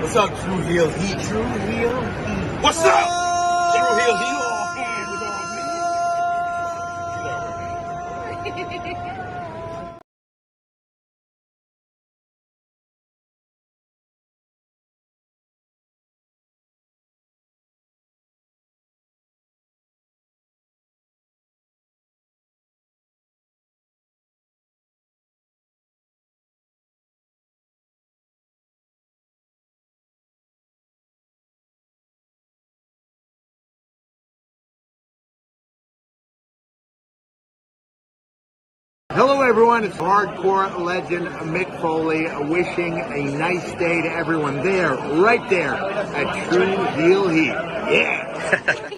What's up, True Heel Heat? True Heel Heat. What's up? True Heel Heat. Hello everyone, it's hardcore legend Mick Foley wishing a nice day to everyone there, right there at True Heel Heat. Yeah!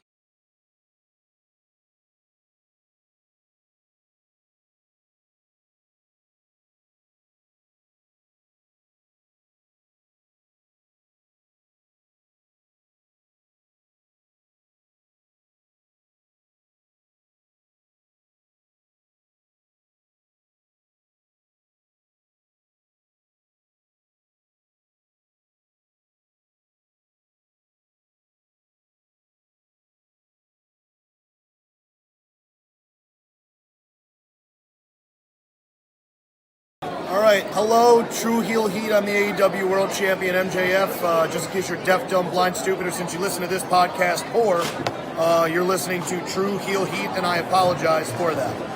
All right, hello, True Heel Heat. I'm the AEW World Champion MJF. Just in case you're deaf, dumb, blind, stupid, or since you listen to this podcast poor, you're listening to True Heel Heat, and I apologize for that.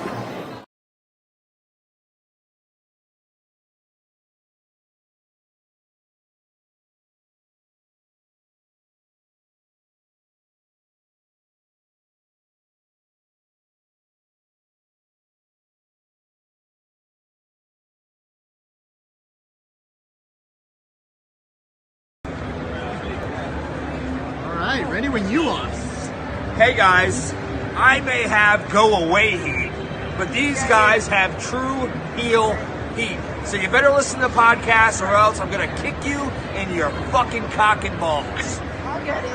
Alright, ready when you are. Hey guys, I may have go away heat, but these guys have true heel heat. So you better listen to the podcast or else I'm gonna kick you in your fucking cock and balls. I'll get it.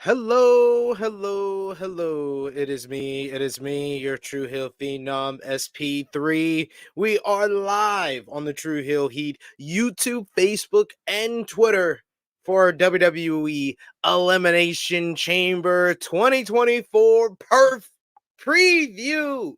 Hello, hello, hello. It is me, your True Heel Phenom, SP3. We are live on the True Heel Heat YouTube, Facebook, and Twitter for WWE Elimination Chamber 2024 Perth preview.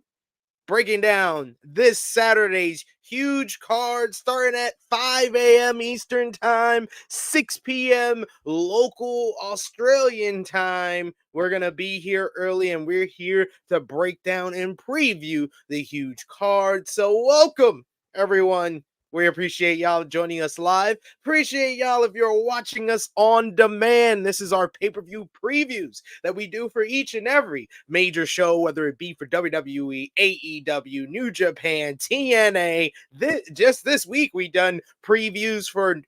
Breaking down this Saturday's huge card starting at 5 a.m. Eastern Time, 6 p.m. local Australian time. We're going to be here early and we're here to break down and preview the huge card. So welcome, everyone. We appreciate y'all joining us live. Appreciate y'all if you're watching us on demand. This is our pay-per-view previews that we do for each and every major show, whether it be for WWE, AEW, New Japan, TNA. Just this week, we done previews for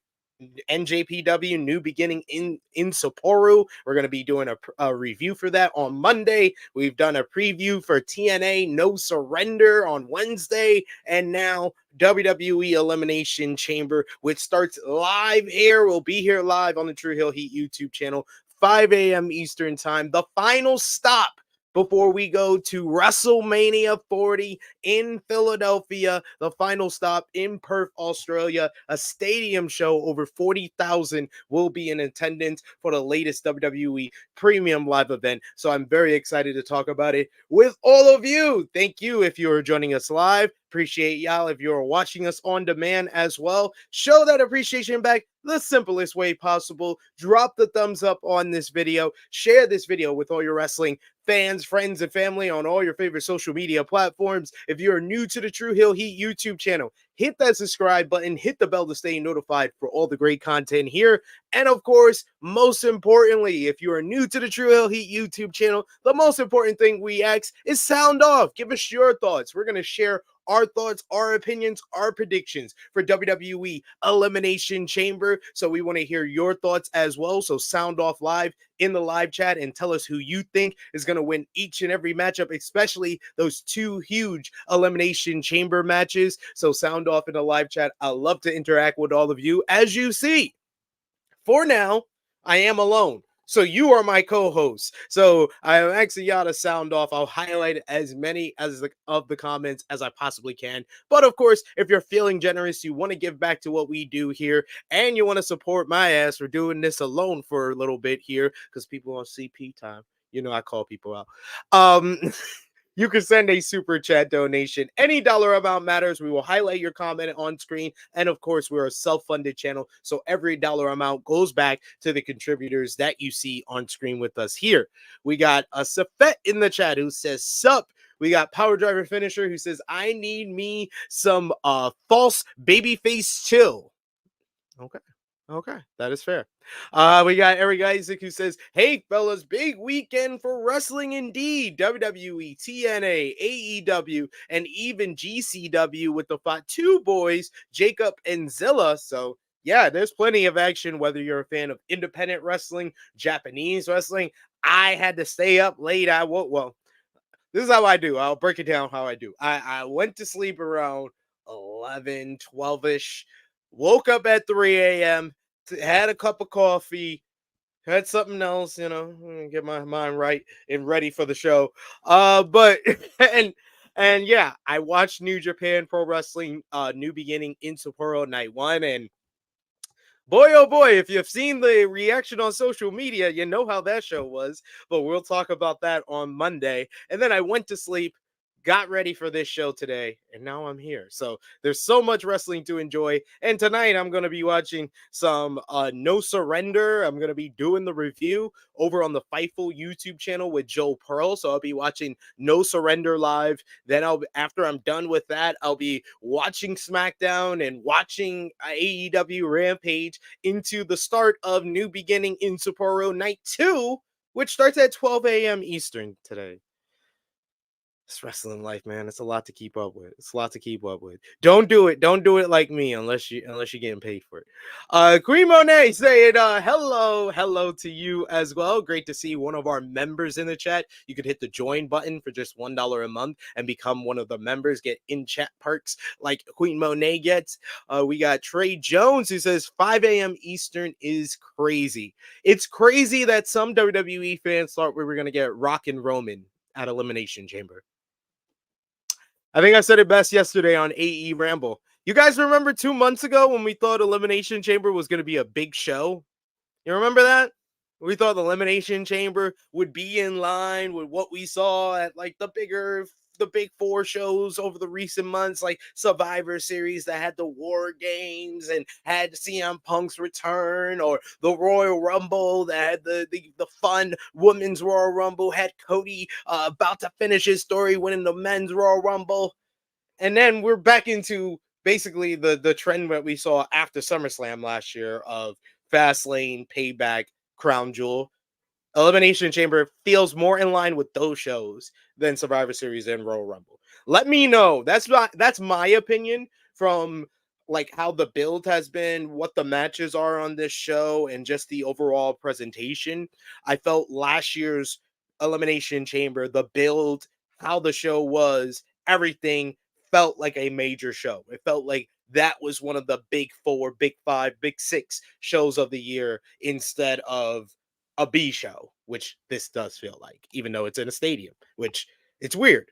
NJPW New Beginning in Sapporo. We're going to be doing a review for that on Monday. We've done a preview for TNA No Surrender on Wednesday, and now WWE Elimination Chamber, which starts live here. We'll be here live on the True Heel Heat YouTube channel, 5 a.m. Eastern Time. The final stop before we go to WrestleMania 40 in Philadelphia, the final stop in Perth, Australia, a stadium show. Over 40,000 will be in attendance for the latest WWE premium live event. So I'm very excited to talk about it with all of you. Thank you if you are joining us live. appreciate y'all. If you're watching us on demand as well, show that appreciation back the simplest way possible. Drop the thumbs up on this video. Share this video with all your wrestling fans, friends, and family on all your favorite social media platforms. If you're new to the True Heel Heat YouTube channel, hit that subscribe button, hit the bell to stay notified for all the great content here. And of course, most importantly, if you are new to the True Heel Heat YouTube channel, the most important thing we ask is sound off. Give us your thoughts. We're going to share our thoughts, our opinions, our predictions for WWE Elimination Chamber. So we want to hear your thoughts as well. So sound off live in the live chat and tell us who you think is going to win each and every matchup, especially those two huge Elimination Chamber matches. So sound off in the live chat. I love to interact with all of you. As you see, for now, I am alone. So you are my co-hosts. So I am asking y'all to sound off. I'll highlight as many of the comments as I possibly can. But of course, if you're feeling generous, you want to give back to what we do here, and you want to support my ass for doing this alone for a little bit here, because people on CP time, you know, I call people out. You can send a super chat donation. Any dollar amount matters. We will highlight your comment on screen. And of course, we're a self-funded channel. So every dollar amount goes back to the contributors that you see on screen with us here. We got a Safet in the chat who says, sup. We got Power Driver Finisher who says, I need me some false babyface chill. Okay, that is fair. We got Eric Isaac who says, hey, fellas, big weekend for wrestling indeed. WWE, TNA, AEW, and even GCW with the Fatu boys, Jacob and Zilla. So, yeah, there's plenty of action, whether you're a fan of independent wrestling, Japanese wrestling. I had to stay up late. Well, this is how I do. I'll break it down how I do. I went to sleep around 11, 12-ish. Woke up at 3 a.m., had a cup of coffee, had something else, you know, get my mind right and ready for the show. But and yeah, I watched New Japan Pro Wrestling New Beginning in Sapporo Night 1, and boy, oh boy, if you've seen the reaction on social media, you know how that show was. But we'll talk about that on Monday. And then I went to sleep, got ready for this show today, and now I'm here. So there's so much wrestling to enjoy. And tonight I'm going to be watching some No Surrender. I'm going to be doing the review over on the Fightful YouTube channel with Joe Pearl. So I'll be watching No Surrender live. Then after I'm done with that, I'll be watching SmackDown and watching AEW Rampage into the start of New Beginning in Sapporo Night 2, which starts at 12 a.m. Eastern today. It's wrestling life, man. It's a lot to keep up with. It's a lot to keep up with. Don't do it. Don't do it like me unless you're getting paid for it. Queen Monet saying hello to you as well. Great to see one of our members in the chat. You could hit the join button for just $1 a month and become one of the members. Get in-chat perks like Queen Monet gets. We got Trey Jones who says 5 a.m. Eastern is crazy. It's crazy that some WWE fans thought we were gonna get Rock and Roman at Elimination Chamber. I think I said it best yesterday on AE Ramble. You guys remember 2 months ago when we thought Elimination Chamber was going to be a big show? You remember that? We thought the Elimination Chamber would be in line with what we saw at like the big four shows over the recent months, like Survivor Series that had the War Games and had CM Punk's return, or the Royal Rumble that had the fun Women's Royal Rumble, had Cody about to finish his story winning the Men's Royal Rumble. And then we're back into basically the trend that we saw after SummerSlam last year of Fastlane, Payback, Crown Jewel. Elimination Chamber feels more in line with those shows than Survivor Series and Royal Rumble. Let me know. That's my opinion from like how the build has been, what the matches are on this show, and just the overall presentation. I felt last year's Elimination Chamber, the build, how the show was, everything felt like a major show. It felt like that was one of the big four, big five, big six shows of the year instead of a B show, which this does feel like, even though it's in a stadium, which it's weird.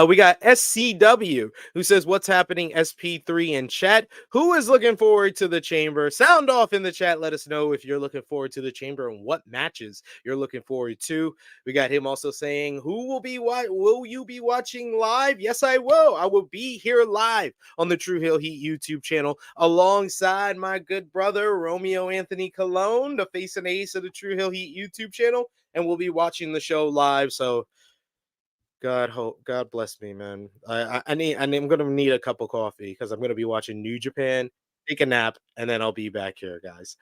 We got SCW who says, "What's happening, SP3 in chat? Who is looking forward to the Chamber? Sound off in the chat. Let us know if you're looking forward to the Chamber and what matches you're looking forward to." We got him also saying, "Who will be will you be watching live?" Yes, I will. I will be here live on the True Hill Heat YouTube channel alongside my good brother Romeo Anthony Cologne, the face and ace of the True Hill Heat YouTube channel, and we'll be watching the show live. So God bless me, man. I'm gonna need a cup of coffee because I'm gonna be watching New Japan, take a nap, and then I'll be back here, guys.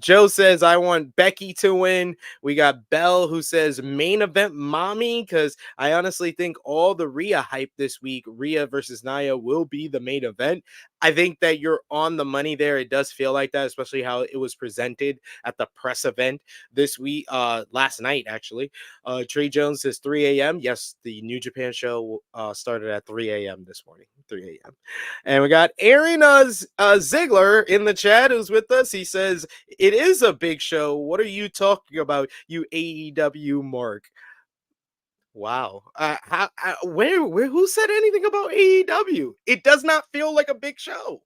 Joe says I want Becky to win. We got Belle who says main event mommy, because I honestly think all the Rhea hype this week, Rhea versus Nia, will be the main event. I think that you're on the money there. It does feel like that, especially how it was presented at the press event this week, last night actually. Trey Jones says 3 a.m. Yes, the New Japan show started at 3 a.m. this morning. 3 a.m. And we got Aaron Ziegler in the chat who's with us. He says, "It is a big show. What are you talking about, you AEW mark?" Wow. Who said anything about AEW? It does not feel like a big show.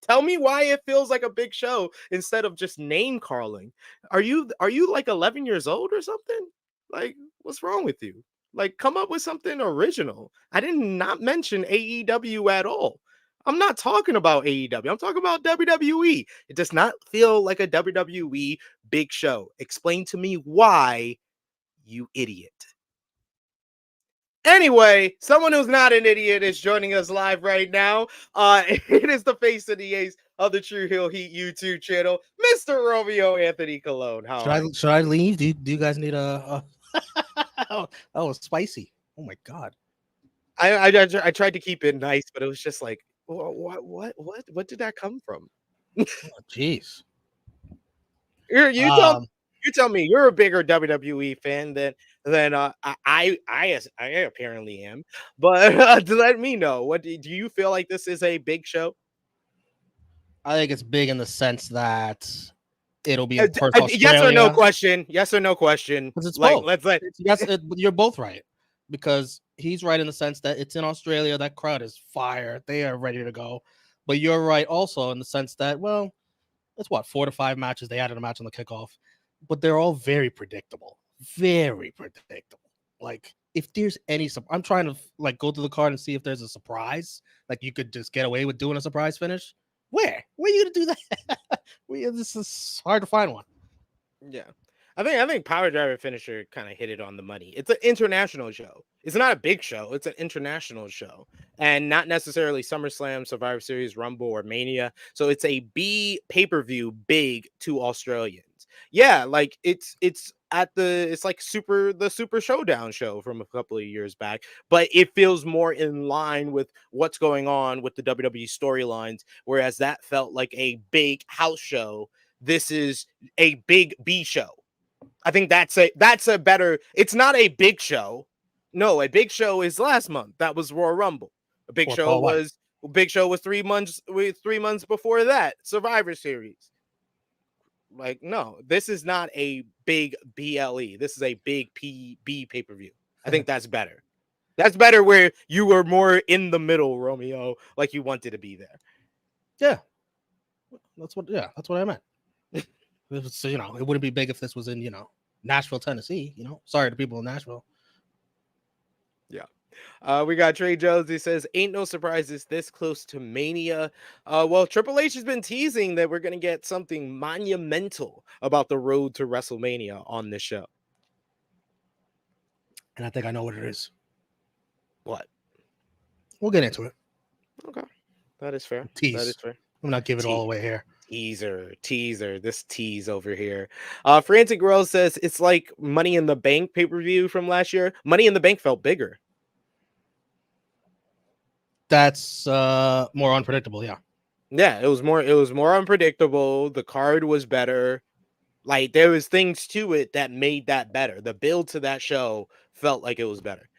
Tell me why it feels like a big show instead of just name calling. Are you like 11 years old or something? Like, what's wrong with you? Like, come up with something original. I did not mention AEW at all. I'm not talking about AEW. I'm talking about WWE. It does not feel like a WWE big show. Explain to me why, you idiot. Anyway, someone who's not an idiot is joining us live right now. It is the face of the ace of the True Hill Heat YouTube channel, Mr. Romeo Anthony Cologne. How are you? Should I leave? Do you guys need a oh, that was spicy. Oh my god. I tried to keep it nice, but it was just like, what did that come from? Oh, jeez. You tell me you're a bigger WWE fan than I apparently am. But let me know, what do you feel like this is a big show? I think it's big in the sense that it'll be in Perth, Yes or no Australia. question. Yes or no question. Because it's Like, both. You're both right. Because he's right in the sense that it's in Australia. That crowd is fire. They are ready to go. But you're right also in the sense that, well, it's what, 4 to 5 matches. They added a match on the kickoff, but they're all very predictable. Very predictable. Like, if there's any, I'm trying to like go through the card and see if there's a surprise. Like, you could just get away with doing a surprise finish. Where are you gonna do that? This is hard to find one. Yeah. I think Power Driver Finisher kind of hit it on the money. It's an international show. It's not a big show. It's an international show, and not necessarily SummerSlam, Survivor Series, Rumble, or Mania. So it's a B pay-per-view big to Australians. Yeah, like it's like the Super Showdown show from a couple of years back, but it feels more in line with what's going on with the WWE storylines, whereas that felt like a big house show. This is a big B show. I think that's a better. It's not a big show. No, a big show is last month. That was Royal Rumble. A big show was 3 months. 3 months before that, Survivor Series. Like, no, this is not a big BLE. This is a big PB pay-per-view. I think that's better. That's better where you were more in the middle, Romeo, like you wanted to be there. Yeah, that's what I meant. So, it wouldn't be big if this was in, Nashville, Tennessee. Sorry to people in Nashville. Yeah. We got Trey Jones. He says, ain't no surprises this close to Mania. Well, Triple H has been teasing that we're going to get something monumental about the road to WrestleMania on this show. And I think I know what it is. What? We'll get into it. Okay. That is fair. Tease. That is fair. I'm not giving it all away here. Teaser, this tease over here. Frantic Girl says it's like Money in the Bank pay-per-view from last year. Money in the Bank felt bigger. That's more unpredictable, yeah. Yeah, it was more unpredictable. The card was better. Like, there was things to it that made that better. The build to that show felt like it was better.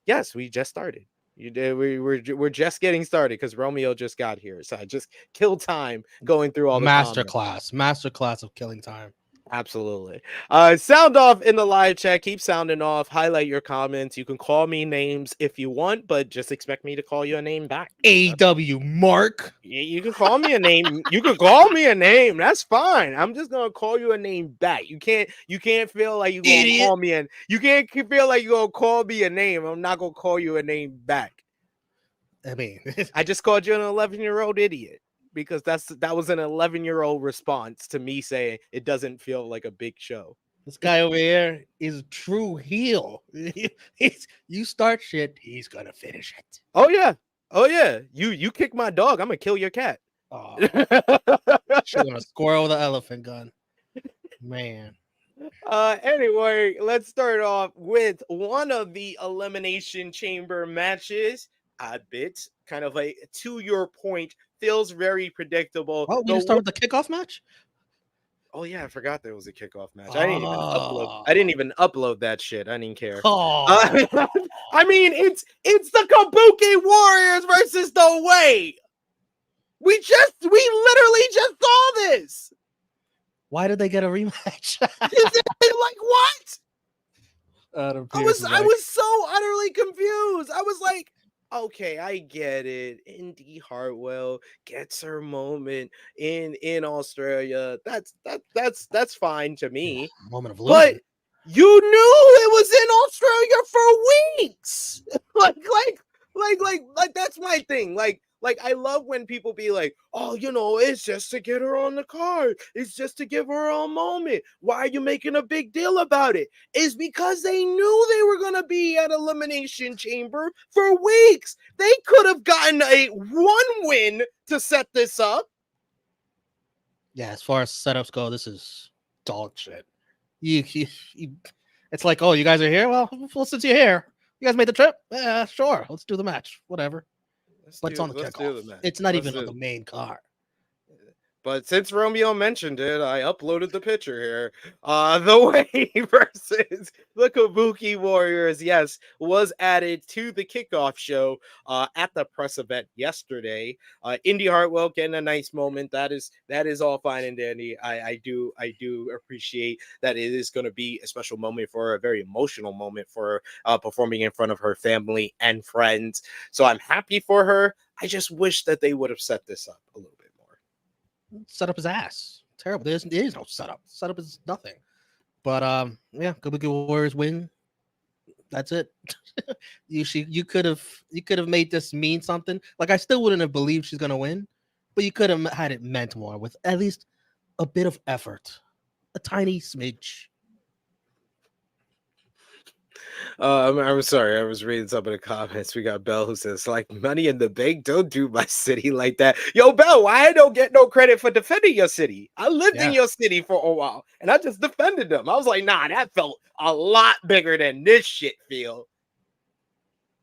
Yes, we just started. We're just getting started because Romeo just got here, so I just killed time going through all the masterclass of killing time. Absolutely. Sound off in the live chat. Keep sounding off. Highlight your comments. You can call me names if you want, but just expect me to call you a name back. AW Mark. You can call me a name. You can call me a name. That's fine. I'm just gonna call you a name back. You can't feel like you're gonna call me and you can't feel like you're gonna call me a name. I'm not gonna call you a name back. I mean, I just called you an 11-year-old idiot because that was an 11-year-old response to me saying it doesn't feel like a big show. this guy over here is a true heel. You start shit, he's gonna finish it. Oh yeah. You kick my dog, I'm gonna kill your cat. Oh, shooting a squirrel with an elephant gun, man. Anyway, let's start off with one of the Elimination Chamber matches. A bit kind of like, to your point, feels very predictable. Oh, we didn't start with the kickoff match. Oh yeah, I forgot there was a kickoff match. Oh. I didn't even upload that shit. I didn't care. Oh. I mean, it's the Kabuki Warriors versus the Way. We literally just saw this. Why did they get a rematch? Like what? I was so utterly confused. I was like, okay, I get it. Indy Hartwell gets her moment in Australia. That's fine to me. Moment of but you knew it was in Australia for weeks. like that's my thing. Like I love when people be like, oh, it's just to get her on the card. It's just to give her a moment. Why are you making a big deal about it? It's because they knew they were going to be at Elimination Chamber for weeks. They could have gotten one win to set this up. Yeah, as far as setups go, this is dog shit. It's like, oh, you guys are here? Well, since you're here, you guys made the trip? Yeah, sure. Let's do the match. Whatever. But it's on the kickoff. It's not even on the main card. But since Romeo mentioned it, I uploaded the picture here. The Way versus the Kabuki Warriors, yes, was added to the kickoff show at the press event yesterday. Indy Hartwell getting a nice moment. That is all fine and dandy. I do appreciate that it is going to be a special moment for her, a very emotional moment for her, performing in front of her family and friends. So I'm happy for her. I just wish that they would have set this up a little bit. Setup is ass. Terrible. There is no setup. Setup is nothing. But yeah, Kabuki Warriors win. That's it. You could have made this mean something. Like, I still wouldn't have believed she's gonna win, but you could have had it meant more with at least a bit of effort, a tiny smidge. I'm sorry. I was reading some of the comments. We got Bell who says, like, Money in the Bank, don't do my city like that. Yo, Bell, why I don't get no credit for defending your city? I lived in your city for a while, and I just defended them. I was like, nah, that felt a lot bigger than this shit feel.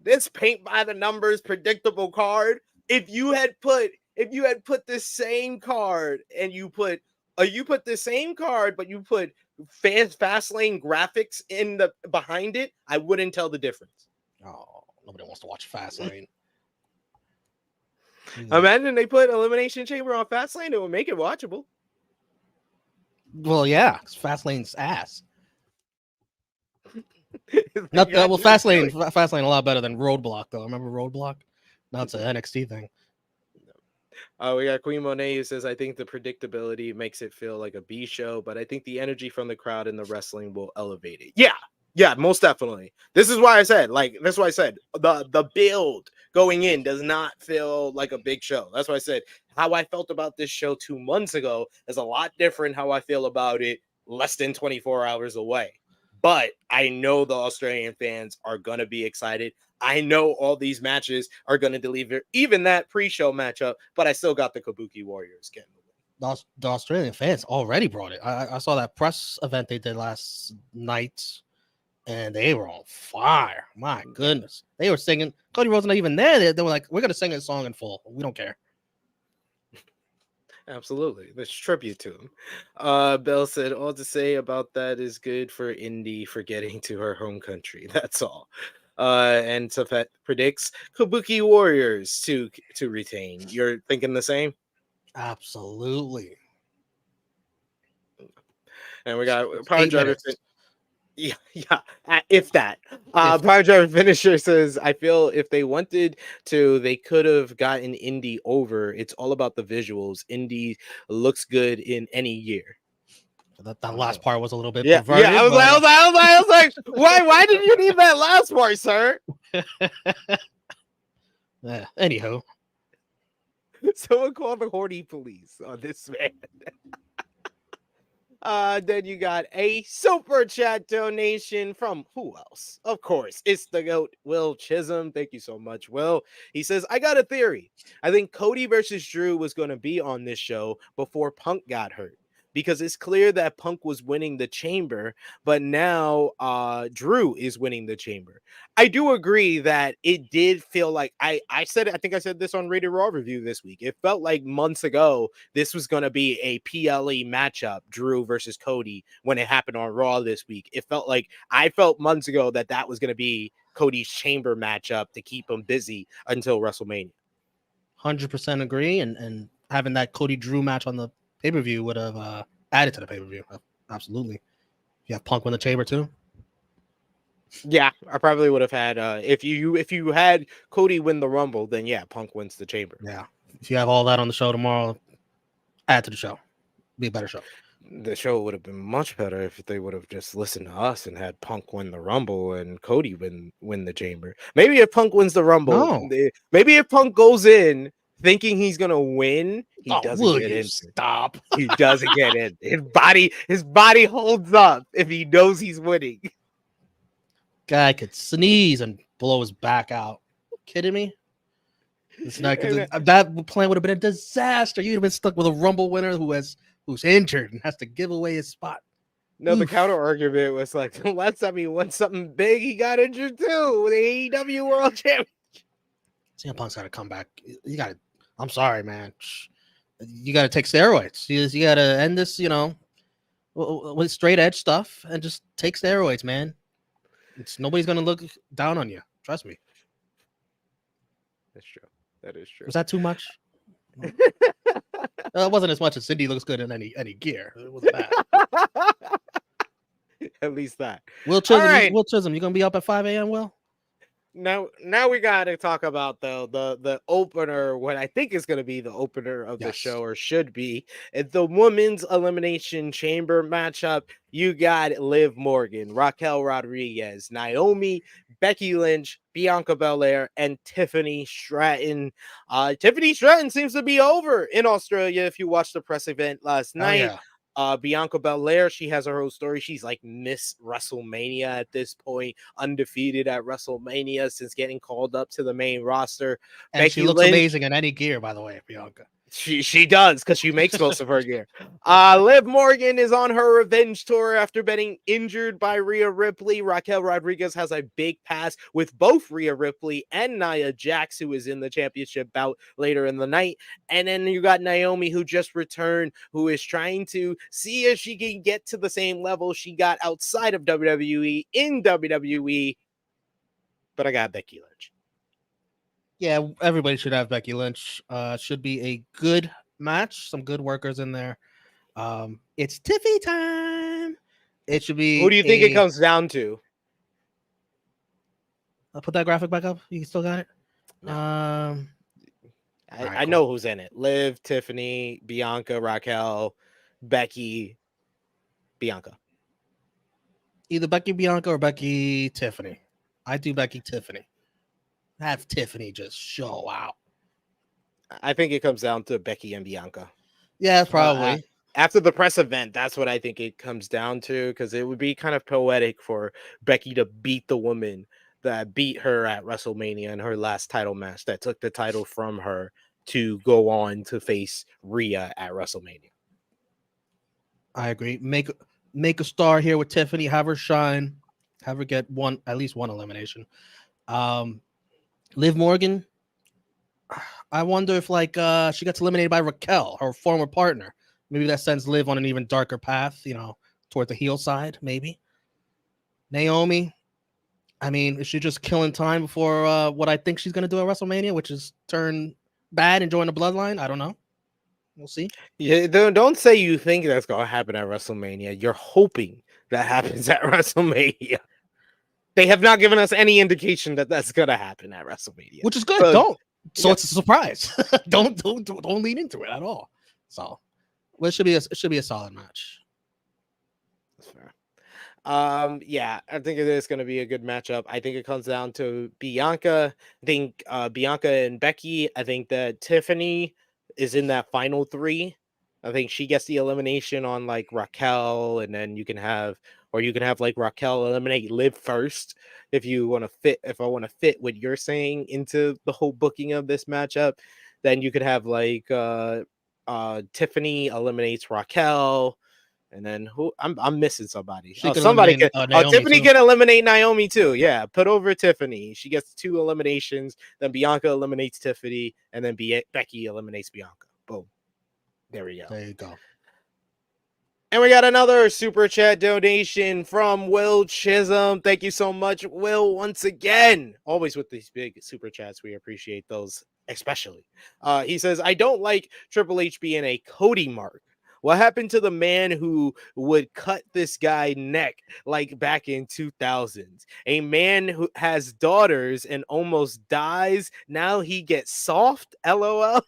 This paint by the numbers predictable card. If you had put the same card and you put the same card, but you put fast lane graphics in the behind it, I wouldn't tell the difference. Oh, nobody wants to watch fast lane. Imagine they put Elimination Chamber on fast lane, it would make it watchable. Well, yeah, fast lane's ass. Well, fast lane a lot better than Roadblock though. Remember Roadblock? Now it's an NXT thing. We got Queen Monet who says, I think the predictability makes it feel like a B show, but I think the energy from the crowd and the wrestling will elevate it. Yeah, most definitely. This is why I said, the build going in does not feel like a big show. That's why I said how I felt about this show 2 months ago is a lot different how I feel about it less than 24 hours away. But I know the Australian fans are going to be excited. I know all these matches are going to deliver, even that pre-show matchup, but I still got the Kabuki Warriors getting the win. The Australian fans already brought it. I saw that press event they did last night, and they were on fire. My goodness. They were singing. Cody Rhodes not even there. They were like, we're going to sing a song in full. We don't care. Absolutely. Let's tribute to him. Bell said, all to say about that is good for Indy for getting to her home country. That's all. And Safet predicts Kabuki Warriors to retain. You're thinking the same? Absolutely. And we got It's Power 8 Driver. minutes. If that. Power Driver Finisher says, I feel if they wanted to, they could have gotten Indy over. It's all about the visuals. Indy looks good in any year. That last part was a little bit Yeah, perverted. I was like, why did you need that last part, sir? Yeah, anywho. Someone call the horny police on this man. Then you got a super chat donation from who else? Of course, it's the GOAT, Will Chisholm. Thank you so much, Will. He says, I got a theory. I think Cody versus Drew was going to be on this show before Punk got hurt. Because it's clear that Punk was winning the chamber, but now Drew is winning the chamber. I do agree that it did feel like I think I said this on Rated Raw review this week. It felt like months ago this was going to be a PLE matchup, Drew versus Cody, when it happened on Raw this week. I felt months ago that was going to be Cody's chamber matchup to keep him busy until WrestleMania. 100% agree, and having that Cody Drew match on the pay-per-view would have added to the pay-per-view. Absolutely. You have Punk win the chamber too. Yeah, I probably would have had if you had Cody win the Rumble, then yeah, Punk wins the chamber. Yeah. If you have all that on the show tomorrow, add to the show. Be a better show. The show would have been much better if they would have just listened to us and had Punk win the Rumble and Cody win the chamber. Maybe if Punk wins the Rumble, maybe if Punk goes in thinking he's gonna win, he doesn't get in. Stop. He doesn't get in. His body holds up if he knows he's winning. Guy could sneeze and blow his back out. Kidding me? It's not that plan would have been a disaster. You'd have been stuck with a Rumble winner who's injured and has to give away his spot. No, the counter argument was like, the last time he won something big, he got injured too. The AEW World Championship. CM Punk's got to come back. You got to. I'm sorry, man. You got to take steroids. You got to end this, with straight edge stuff and just take steroids, man. Nobody's gonna look down on you. Trust me. That's true. That is true. Was that too much? It wasn't as much as Cindy looks good in any gear. It wasn't bad. At least that. Will Chisholm, right. Will Chisholm, you gonna be up at 5 a.m. Will? Now we gotta talk about the opener, what I think is gonna be the opener of the show, or should be. It's the women's elimination chamber matchup. You got Liv Morgan, Raquel Rodriguez, Naomi, Becky Lynch, Bianca Belair, and Tiffany Stratton. Tiffany Stratton seems to be over in Australia. If you watched the press event last night. Bianca Belair, she has her whole story. She's like Miss WrestleMania at this point, undefeated at WrestleMania since getting called up to the main roster. And Becky she looks amazing in any gear, by the way, Bianca. She does, because she makes most of her gear. Liv Morgan is on her revenge tour after getting injured by Rhea Ripley. Raquel Rodriguez has a big pass with both Rhea Ripley and Nia Jax, who is in the championship bout later in the night. And then you got Naomi, who just returned, who is trying to see if she can get to the same level she got outside of WWE in WWE. But I got Becky Lynch. Yeah, everybody should have Becky Lynch. Should be a good match. Some good workers in there. It's Tiffy time. It should be. Who do you think it comes down to? I'll put that graphic back up. You still got it? No. I know who's in it. Liv, Tiffany, Bianca, Raquel, Becky, Bianca. Either Becky, Bianca, or Becky, Tiffany. I do Becky, Tiffany. Have Tiffany just show out. I think it comes down to Becky and Bianca. Yeah, probably. After the press event, that's what I think it comes down to, because it would be kind of poetic for Becky to beat the woman that beat her at WrestleMania in her last title match, that took the title from her to go on to face Rhea at WrestleMania. I agree. Make a star here with Tiffany. Have her shine. Have her get at least one elimination. Liv Morgan, I wonder if she gets eliminated by Raquel, her former partner. Maybe that sends Liv on an even darker path, toward the heel side, maybe. Naomi, I mean, is she just killing time before what I think she's going to do at WrestleMania, which is turn bad and join the bloodline? I don't know. We'll see. Yeah, don't say you think that's gonna happen at WrestleMania. You're hoping that happens at WrestleMania. They have not given us any indication that that's gonna happen at WrestleMania, Which is good. So, Don't. So yeah. it's a surprise. don't lean into it at all. So, well, it should be a solid match. That's fair. Yeah, I think it is going to be a good matchup. I think it comes down to Bianca. I think Bianca and Becky. I think that Tiffany is in that final three. I think she gets the elimination on like Raquel, and then you can have like Raquel eliminate Liv first if you want to fit. If I want to fit what you're saying into the whole booking of this matchup, then you could have like Tiffany eliminates Raquel. And then who I'm missing somebody. She could Somebody eliminate, can. Naomi Tiffany too. can eliminate Naomi too. Yeah, put over Tiffany. She gets 2 eliminations. Then Bianca eliminates Tiffany, and then Becky eliminates Bianca. Boom. There we go. There you go. And we got another super chat donation from Will Chisholm. Thank you so much, Will, once again. Always with these big super chats. We appreciate those, especially. He says, I don't like Triple H being a Cody mark. What happened to the man who would cut this guy neck like back in 2000s? A man who has daughters and almost dies. Now he gets soft. LOL.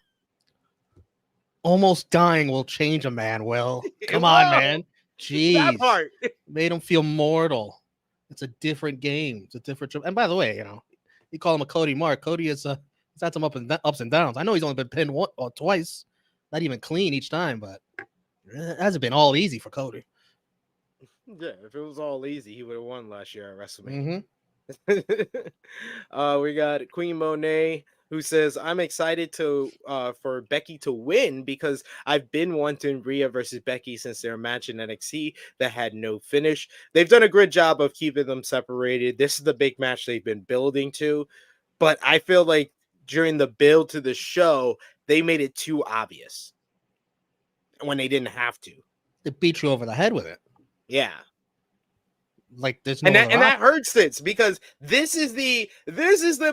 Almost dying will change a man. Will, come It on, will. man. Jeez, That part. Made him feel mortal. It's a different game. It's a different. And by the way, you call him a Cody Mark. Cody is he's had some ups and downs. I know he's only been pinned once or twice, not even clean each time, but it hasn't been all easy for Cody. Yeah, if it was all easy, he would have won last year at WrestleMania. We got Queen Monet, who says, I'm excited for Becky to win because I've been wanting Rhea versus Becky since their match in NXT that had no finish. They've done a good job of keeping them separated. This is the big match they've been building to, but I feel like during the build to the show, they made it too obvious when they didn't have to. They beat you over the head with it. Yeah. Like there's no and that hurts this because this is the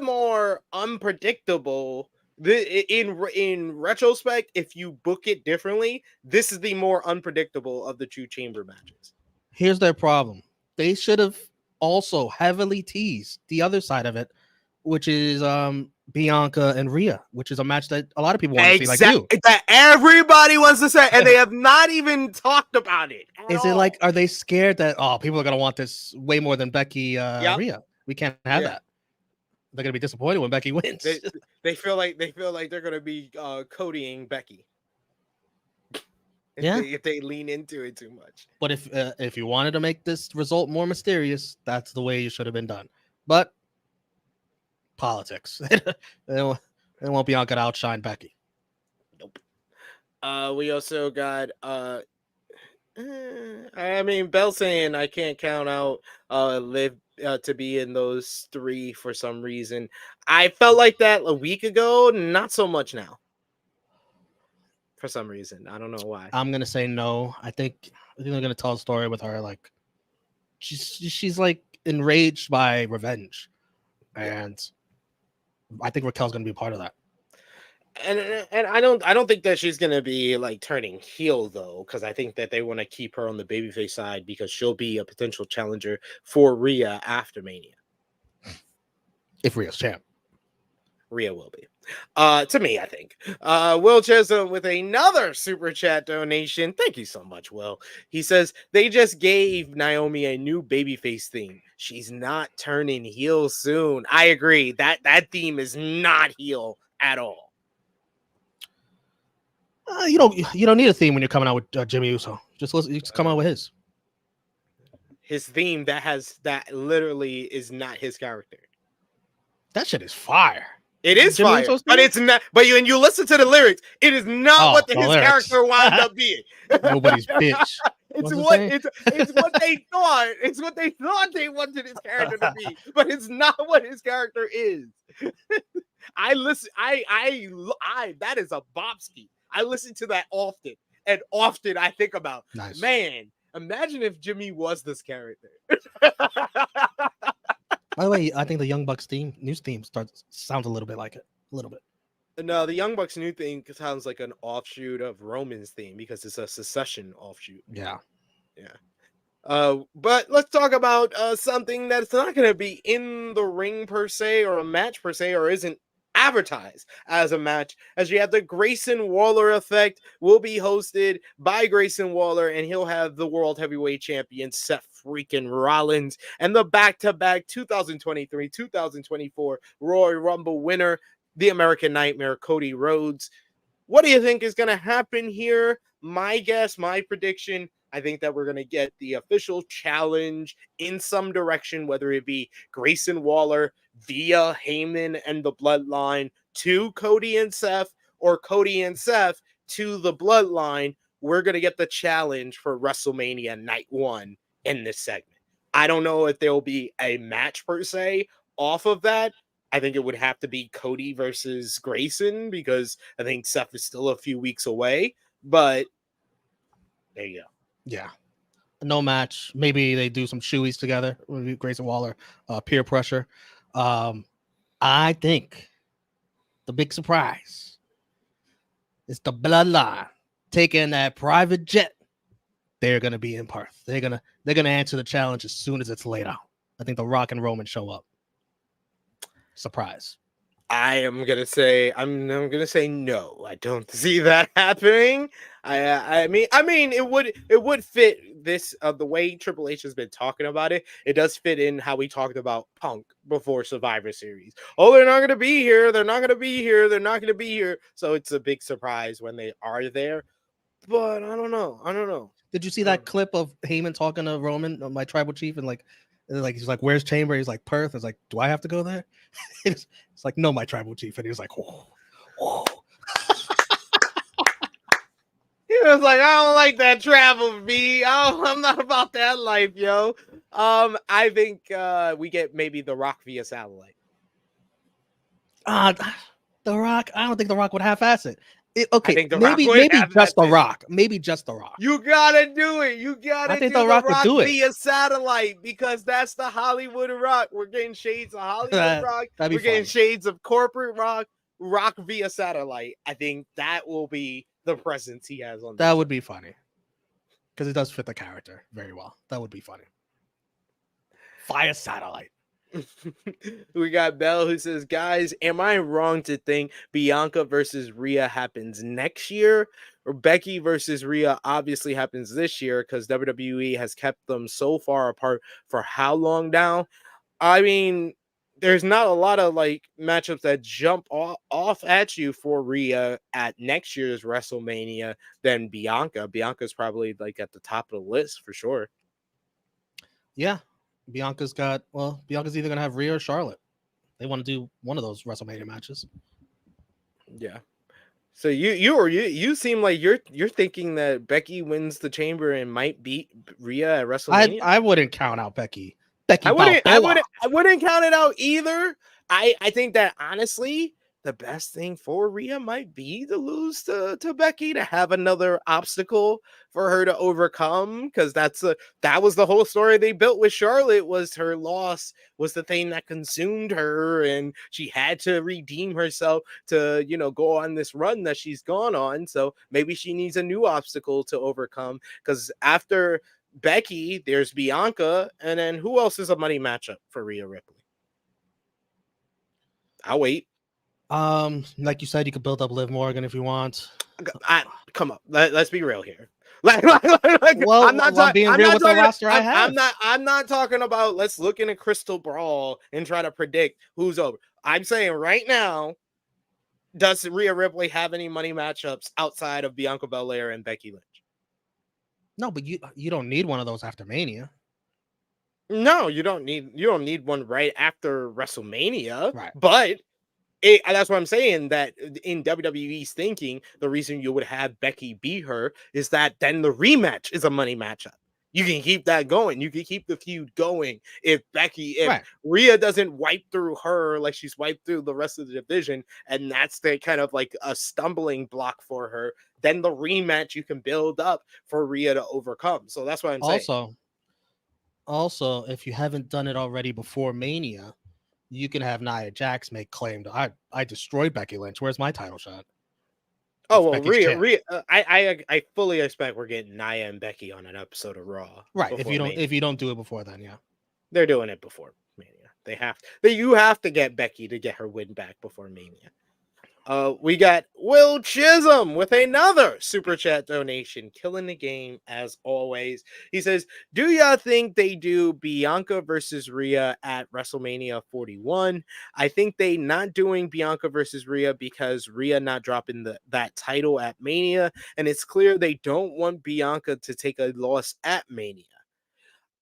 more unpredictable. In retrospect, if you book it differently, this is the more unpredictable of the 2 chamber matches. Here's their problem. They should have also heavily teased the other side of it, which is Bianca and Rhea, which is a match that a lot of people want to see, like you. That everybody wants to say, and they have not even talked about it. Is it like, are they scared that people are gonna want this way more than Becky Rhea? We can't have that. They're gonna be disappointed when Becky wins. They feel like they're gonna be codying Becky. If they lean into it too much. But if you wanted to make this result more mysterious, that's the way it should have been done. But politics. They won't Bianca to outshine Becky. Nope. We also got Bell saying I can't count out Liv to be in those 3 for some reason. I felt like that a week ago, not so much now. For some reason, I don't know why. I'm gonna say no. I think they're gonna tell a story with her like she's like enraged by revenge, and I think Raquel's gonna be part of that. And I don't think that she's gonna be like turning heel though, because I think that they want to keep her on the babyface side because she'll be a potential challenger for Rhea after Mania. If Rhea's champ. Rhea will be. To me, I think. Will Chisholm with another super chat donation. Thank you so much, Will. He says they just gave Naomi a new babyface theme. She's not turning heel soon. I agree. That theme is not heel at all. You don't need a theme when you're coming out with Jimmy Uso. Just come out with his. His theme that literally is not his character. That shit is fire. It is fire, but it's not. But when you listen to the lyrics, it is not what his character wound up being. Nobody's bitch. It's what they thought. It's what they thought they wanted his character to be, but it's not what his character is. I listen. I that is a Bobski. I listen to that often, and often I think about, man, imagine if Jimmy was this character. By the way, I think the Young Bucks news theme sounds a little bit like it. A little bit. No, the Young Bucks new thing sounds like an offshoot of Roman's theme because it's a secession offshoot. Yeah. Yeah. But let's talk about something that's not going to be in the ring per se, or a match per se, or isn't advertised as a match. As you have the Grayson Waller effect, will be hosted by Grayson Waller, and he'll have the World Heavyweight Champion Seth freaking Rollins and the back-to-back 2023-2024 Royal Rumble winner, the American Nightmare Cody Rhodes. What do you think is going to happen here? My guess, my prediction, I think that we're going to get the official challenge in some direction, whether it be Grayson Waller via Heyman and the Bloodline to Cody and Seth, or Cody and Seth to the Bloodline. We're going to get the challenge for WrestleMania Night 1 in this segment. I don't know if there will be a match per se off of that. I think it would have to be Cody versus Grayson because I think Seth is still a few weeks away. But there you go. Yeah. No match. Maybe they do some shoeies together with Grayson Waller, peer pressure. I think the big surprise is the Bloodline taking that private jet. They're gonna be in Perth. They're gonna answer the challenge as soon as it's laid out. I think The Rock and Roman show up. Surprise. I'm gonna say no. I don't see that happening. I mean it would fit this the way Triple H has been talking about it. It does fit in how we talked about Punk before Survivor Series. Oh, they're not gonna be here. They're not gonna be here. They're not gonna be here. So it's a big surprise when they are there. But I don't know. Did you see that clip of Heyman talking to Roman, my tribal chief, and he's like, "Where's Chamber?" He's like, "Perth." It's like, "Do I have to go there?" It's like, "No, my tribal chief," and he was like, "Whoa, whoa." He was like, "I don't like that travel, B. I'm not about that life, yo." I think we get maybe The Rock via satellite. The Rock. I don't think The Rock would half-ass it. Okay, think The maybe Rock would just The half-ass it. Rock. Maybe just The Rock. You gotta do it. You gotta. I think do The Rock would do it via satellite because that's the Hollywood Rock. We're getting shades of Hollywood Rock. That'd be We're getting funny. shades of corporate Rock. Rock via satellite. I think that will be the presence he has on. That would be funny because it does fit the character very well. That would be funny. Via satellite. We got Bell who says, "Guys, am I wrong to think Bianca versus Rhea happens next year? Or Becky versus Rhea obviously happens this year because WWE has kept them so far apart for how long now?" I mean, there's not a lot of like matchups that jump off at you for Rhea at next year's WrestleMania than Bianca. Bianca's probably like at the top of the list for sure. Yeah. Bianca's either going to have Rhea or Charlotte. They want to do one of those WrestleMania matches. Yeah. So you seem like you're thinking that Becky wins the Chamber and might beat Rhea at WrestleMania. I wouldn't count out Becky. I wouldn't count it out either. I think that honestly, the best thing for Rhea might be to lose to Becky, to have another obstacle for her to overcome, because that was the whole story they built with Charlotte. Was her loss was the thing that consumed her, and she had to redeem herself to go on this run that she's gone on. So maybe she needs a new obstacle to overcome, because after Becky, there's Bianca, and then who else is a money matchup for Rhea Ripley? I'll wait. Like you said, you could build up Liv Morgan if you want. Come on, let's be real here. I'm not talking about let's look in a crystal ball and try to predict who's over. I'm saying right now, does Rhea Ripley have any money matchups outside of Bianca Belair and Becky Lynch? No, but you don't need one of those after Mania. No, you don't need one right after WrestleMania. Right. But that's what I'm saying, that in WWE's thinking, the reason you would have Becky beat her is that then the rematch is a money matchup. You can keep that going. You can keep the feud going. If Rhea doesn't wipe through her like she's wiped through the rest of the division, and that's the kind of like a stumbling block for her, then the rematch you can build up for Rhea to overcome. So that's what I'm saying. Also, if you haven't done it already before Mania, you can have Nia Jax make claim to I destroyed Becky Lynch. Where's my title shot? Oh If well, Becky's champ. I fully expect we're getting Nia and Becky on an episode of Raw. Right. before Mania. If you don't do it before then, yeah. They're doing it before Mania. You have to get Becky to get her win back before Mania. We got Will Chisholm with another super chat donation, killing the game as always. He says, "Do y'all think they do Bianca versus Rhea at WrestleMania 41? I think they not doing Bianca versus Rhea because Rhea not dropping that title at Mania, and it's clear they don't want Bianca to take a loss at Mania.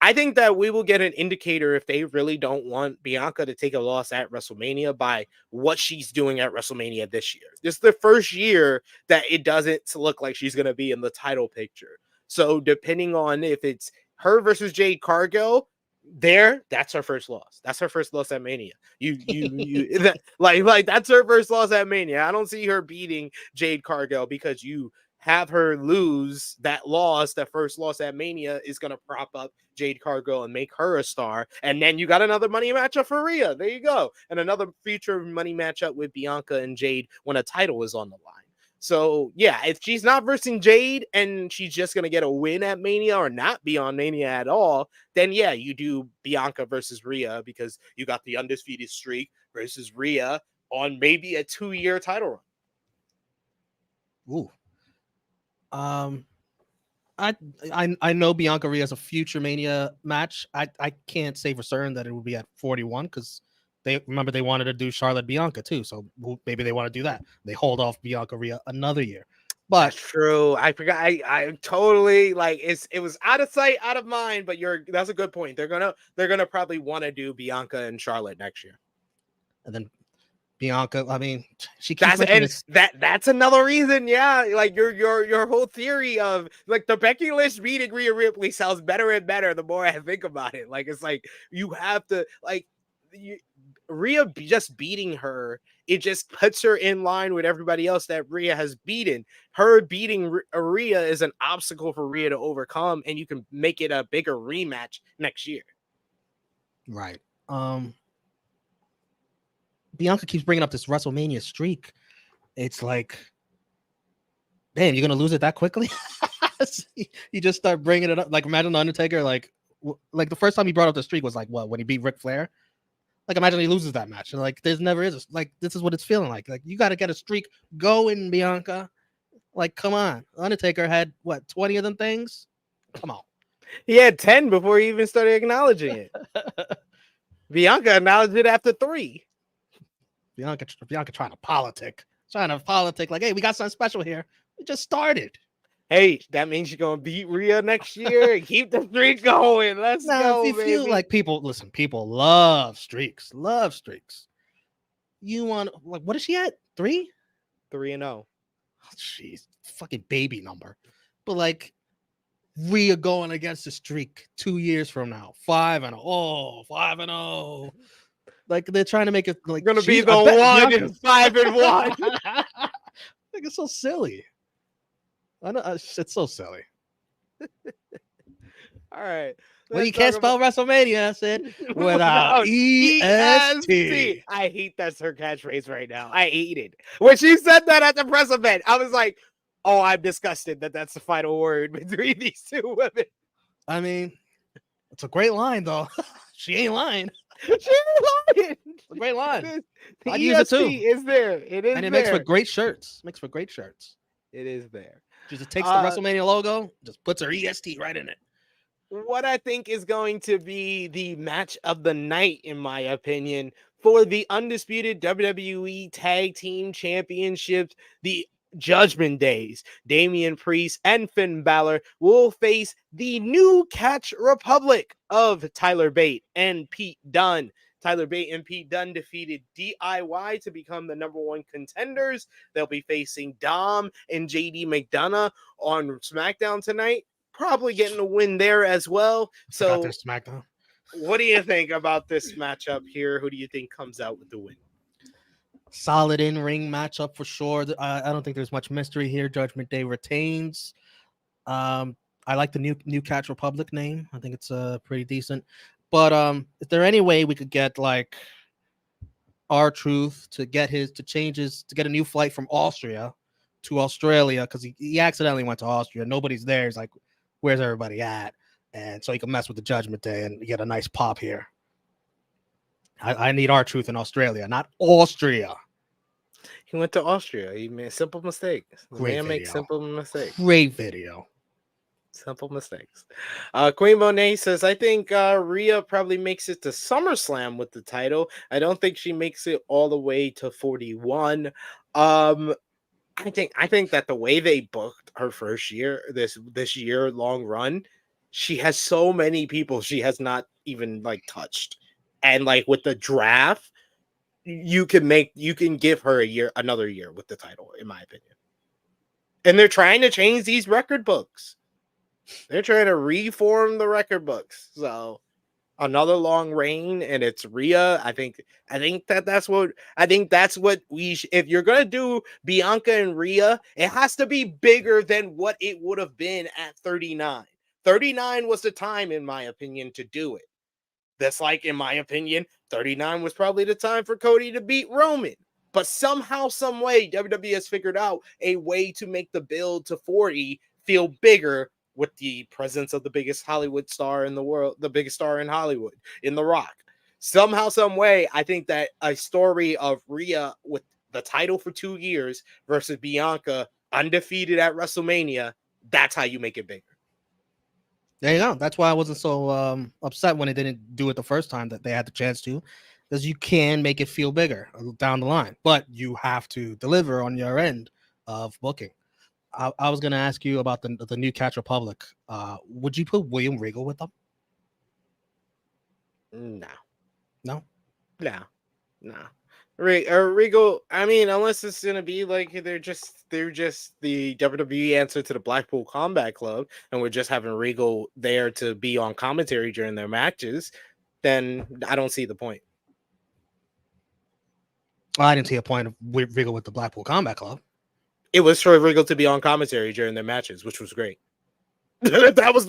I think that we will get an indicator if they really don't want Bianca to take a loss at WrestleMania by what she's doing at WrestleMania this year. This is the first year that it doesn't look like she's going to be in the title picture. So depending on if it's her versus Jade Cargill, that's her first loss. That's her first loss at Mania. Like that's her first loss at Mania. I don't see her beating Jade Cargill because you have her lose that first loss at Mania is going to prop up Jade Cargill and make her a star. And then you got another money matchup for Rhea. There you go. And another future money matchup with Bianca and Jade when a title is on the line. So, yeah, if she's not versing Jade and she's just going to get a win at Mania or not be on Mania at all, then, yeah, you do Bianca versus Rhea because you got the undisputed streak versus Rhea on maybe a 2-year title run. Ooh. I know Bianca Rhea is a future Mania match. I can't say for certain that it will be at 41 because they wanted to do Charlotte Bianca too, so maybe they want to do that. They hold off Bianca Rhea another year. But that's true. I forgot. I totally it was out of sight, out of mind. But that's a good point. They're gonna probably want to do Bianca and Charlotte next year, and then Bianca, I mean, she keeps that's another reason, yeah. Like your whole theory of like the Becky Lynch beating Rhea Ripley sounds better and better the more I think about it. Like it's like you have to Rhea just beating her, it just puts her in line with everybody else that Rhea has beaten. Her beating Rhea is an obstacle for Rhea to overcome, and you can make it a bigger rematch next year. Right. Bianca keeps bringing up this WrestleMania streak. It's like, damn, you're gonna lose it that quickly? You just start bringing it up. Like, imagine the Undertaker. Like the first time he brought up the streak was like what, when he beat Ric Flair? Like, imagine he loses that match. And like, there's never is like this is what it's feeling like. Like, you got to get a streak going, Bianca. Like, come on. Undertaker had what, 20 of them things? Come on. He had 10 before he even started acknowledging it. Bianca acknowledged it after 3. Bianca trying to politic. Like, hey, we got something special here. We just started. Hey, that means you're gonna beat Rhea next year. Keep the streak going. Let's go, if you baby. feel like people love streaks. You want, like, what is she at? 3? 3-0. Oh, jeez, fucking baby number. But like, Rhea going against the streak 2 years from now, 5-0. Oh, 5-0. Like, they're trying to make it like gonna be the 1 and 5-1. Like, it's so silly. I know it's so silly. All right. Well, you can't spell WrestleMania, I said, without EST. I hate that's her catchphrase right now. I hate it. When she said that at the press event, I was like, oh, I'm disgusted that's the final word between these two women. I mean, it's a great line, though. She ain't lying. She ain't lying. It's a great line. The I'd use it too. Is there. It is, and it there. makes for great shirts. It is there. She just takes the WrestleMania logo, just puts her EST right in it. What I think is going to be the match of the night, in my opinion, for the undisputed WWE Tag Team Championships, the Judgment Days, Damian Priest and Finn Balor will face the new Catch Republic of Tyler Bate and Pete Dunne. Tyler Bate and Pete Dunne defeated DIY to become the #1 contenders. They'll be facing Dom and JD McDonough on SmackDown tonight. Probably getting a win there as well. So, SmackDown. What do you think about this matchup here? Who do you think comes out with the win? Solid in-ring matchup for sure. I don't think there's much mystery here. Judgment Day retains. I like the new Catch Republic name. I think it's pretty decent. But is there any way we could get like R-Truth to get to get a new flight from Austria to Australia, because he accidentally went to Austria. Nobody's there. He's like, where's everybody at? And so he can mess with the Judgment Day and get a nice pop here. I need R-Truth in Australia, not Austria. He went to Austria. He made simple mistakes. The Great man video. makes simple mistakes. Great video. Simple mistakes. Queen Monet says, I think Rhea probably makes it to SummerSlam with the title. I don't think she makes it all the way to 41. I think that the way they booked her first year, this year long run, she has so many people she has not even like touched. And like with the draft, you can give her another year with the title, in my opinion. And they're trying to change these record books. They're trying to reform the record books. So another long reign, and it's Rhea. I think that's what we if you're gonna do Bianca and Rhea, it has to be bigger than what it would have been at 39. 39 was the time, in my opinion, to do it. That's like, in my opinion, 39 was probably the time for Cody to beat Roman. But somehow, some way, WWE has figured out a way to make the build to 40 feel bigger with the presence of the biggest Hollywood star in the world, the biggest star in Hollywood, in The Rock. Somehow, some way, I think that a story of Rhea with the title for 2 years versus Bianca undefeated at WrestleMania, that's how you make it bigger. There you go. That's why I wasn't so upset when they didn't do it the first time that they had the chance to, because you can make it feel bigger down the line, but you have to deliver on your end of booking. I was going to ask you about the new Catch Republic. Would you put William Regal with them? No. Regal, I mean, unless it's gonna be like they're just the WWE answer to the Blackpool Combat Club, and we're just having Regal there to be on commentary during their matches, then I don't see the point. I didn't see a point of Regal with the Blackpool Combat Club. It was for Regal to be on commentary during their matches, which was great. that was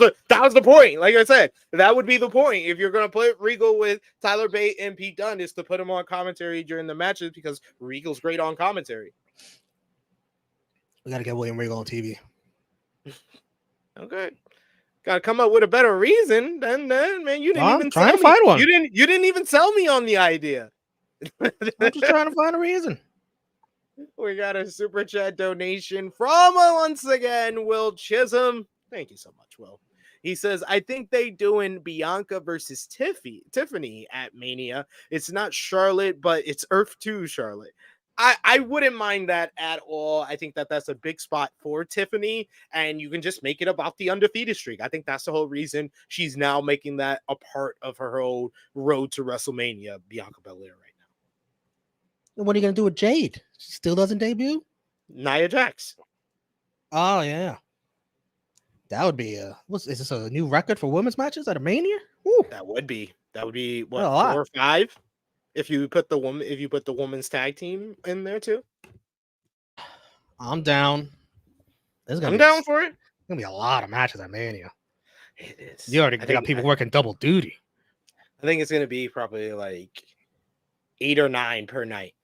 the point. Like I said, that would be the point. If you're gonna put Regal with Tyler Bate and Pete Dunne, is to put him on commentary during the matches, because Regal's great on commentary. We gotta get William Regal on TV. Okay, gotta come up with a better reason. Then man, you didn't even trying to find one. You didn't even sell me on the idea. I'm just trying to find a reason. We got a super chat donation from once again Will Chisholm. Thank you so much, Will. He says, I think they doing Bianca versus Tiffany at Mania. It's not Charlotte, but it's Earth 2 Charlotte. I wouldn't mind that at all. I think that's a big spot for Tiffany, and you can just make it about the undefeated streak. I think that's the whole reason she's now making that a part of her whole road to WrestleMania, Bianca Belair right now. And what are you going to do with Jade? She still doesn't debut? Nia Jax. Oh, yeah. That would be is this a new record for women's matches at a Mania? Woo. That would be what, 4 or 5? If you put the women's tag team in there too. I'm down. I'm down for it. It's gonna be a lot of matches at Mania. It is. You already got people working double duty. I think it's gonna be probably like 8 or 9 per night.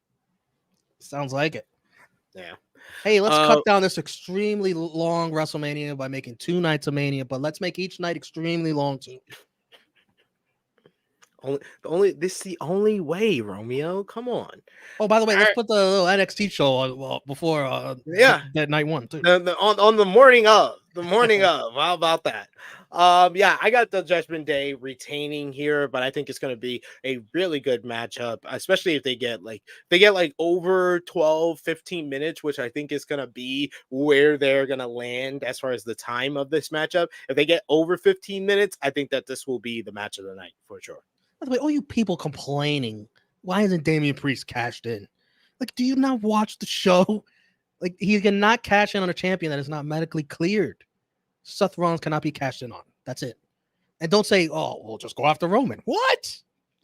Sounds like it. Yeah. Hey, let's cut down this extremely long WrestleMania by making 2 nights of Mania, but let's make each night extremely long too. This is the only way, Romeo. Come on. Oh, by the way, let's put the little NXT show on before that night one too. On the morning of. How about that? I got the Judgment Day retaining here, but I think it's going to be a really good matchup, especially if they get over 12-15 minutes, which I think is going to be where they're going to land as far as the time of this matchup. If they get over 15 minutes, I think that this will be the match of the night for sure. By the way, all you people complaining, why isn't Damian Priest cashed in? Like, do you not watch the show? Like, he cannot cash in on a champion that is not medically cleared. Seth Rollins cannot be cashed in on. That's it. And don't say, oh, we'll just go after Roman. What?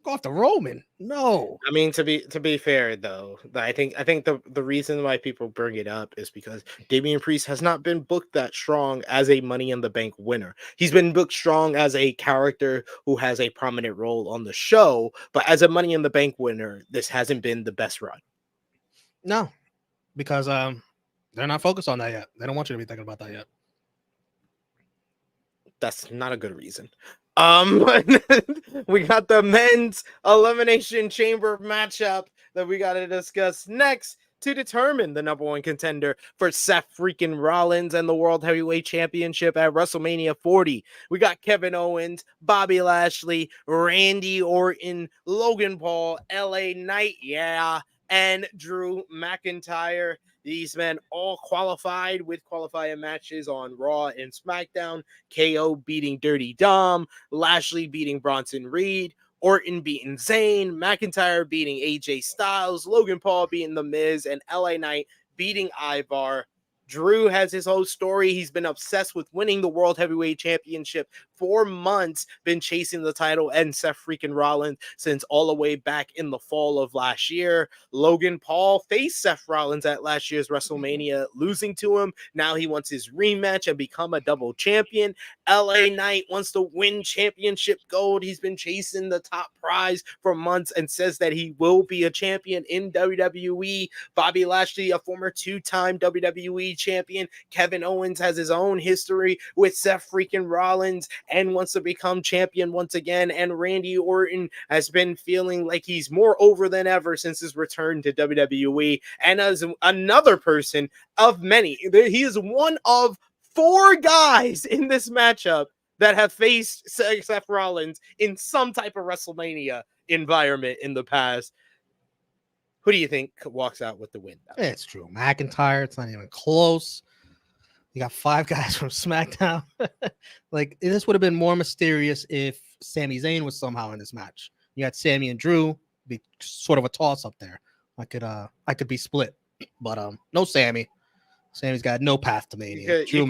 Go after Roman. No. I mean, to be fair though, I think the reason why people bring it up is because Damian Priest has not been booked that strong as a Money in the Bank winner. He's been booked strong as a character who has a prominent role on the show, but as a Money in the Bank winner, this hasn't been the best run. No, because they're not focused on that yet. They don't want you to be thinking about that yet. That's not a good reason. We got the men's elimination chamber matchup that we got to discuss next to determine the number one contender for Seth freaking Rollins and the World Heavyweight Championship at WrestleMania 40. We got Kevin Owens, Bobby Lashley, Randy Orton, Logan Paul, LA Knight, and Drew McIntyre. These men all qualified with qualifying matches on Raw and SmackDown. KO beating Dirty Dom, Lashley beating Bronson Reed, Orton beating Zayn, McIntyre beating AJ Styles, Logan Paul beating The Miz, and LA Knight beating Ivar. Drew has his whole story. He's been obsessed with winning the World Heavyweight Championship for months, been chasing the title and Seth freaking Rollins since all the way back in the fall of last year. Logan Paul faced Seth Rollins at last year's WrestleMania, losing to him. Now he wants his rematch and become a double champion. LA Knight wants to win championship gold. He's been chasing the top prize for months and says that he will be a champion in WWE. Bobby Lashley, a former two-time WWE champion. Kevin Owens has his own history with Seth freaking Rollins and wants to become champion once again. And Randy Orton has been feeling like he's more over than ever since his return to WWE. And as another person of many, he is one of 4 guys in this matchup that have faced Seth Rollins in some type of WrestleMania environment in the past. Who do you think walks out with the win? It's Drew McIntyre. It's not even close. You got 5 guys from SmackDown. Like, this would have been more mysterious if Sami Zayn was somehow in this match. You got Sami and Drew, be sort of a toss up there. I could be split, but no Sami. Sami's got no path to Mania. You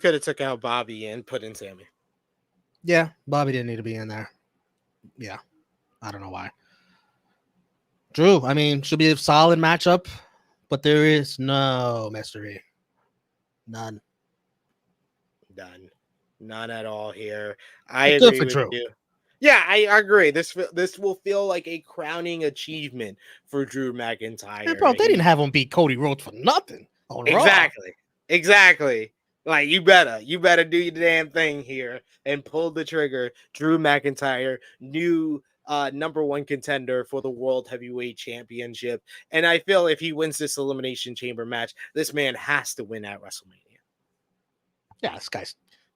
could have took out Bobby and put in Sami. Yeah, Bobby didn't need to be in there. Yeah, I don't know why. Drew, I mean, should be a solid matchup, but there is no mystery. None at all here. I it's agree good for with Drew. you. Yeah, I agree. This will feel like a crowning achievement for Drew McIntyre. Yeah, bro, they didn't have him beat Cody Rhodes for nothing. Exactly. Like, you better do your damn thing here and pull the trigger. Drew McIntyre, new number one contender for the World Heavyweight Championship. And I feel if he wins this Elimination Chamber match, this man has to win at WrestleMania. Yeah, this guy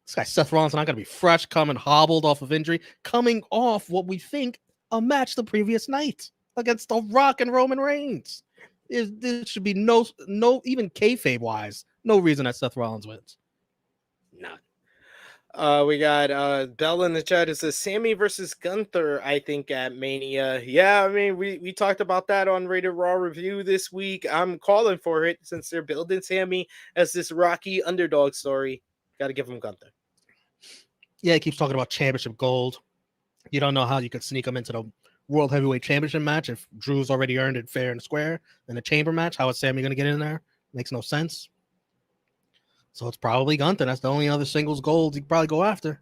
Seth Rollins not going to be fresh, coming hobbled off of injury, coming off what we think a match the previous night against The Rock and Roman Reigns. There should be no even kayfabe wise, no reason that Seth Rollins wins. None. We got Bell in the chat. It says Sammy versus Gunther, I think, at Mania. Yeah, I mean, we talked about that on Rated Raw Review this week. I'm calling for it since they're building Sammy as this rocky underdog story. Got to give him Gunther. Yeah, he keeps talking about championship gold. You don't know how you could sneak him into the World Heavyweight Championship match if Drew's already earned it fair and square in a chamber match. How is Sammy going to get in there? Makes no sense. So it's probably Gunther. That's the only other singles gold he could probably go after.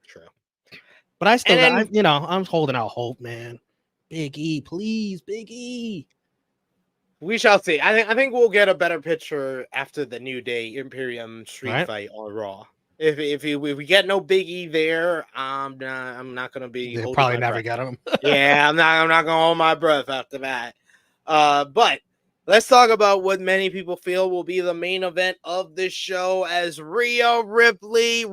True. But I still I'm holding out hope, man. Big E, please, Big E. We shall see. I think we'll get a better picture after the New Day Imperium Street fight on Raw. If we get no Big E there, I'm not gonna be. They'll probably never get him. Yeah, I'm not gonna hold my breath after that. But let's talk about what many people feel will be the main event of this show as Rhea Bloody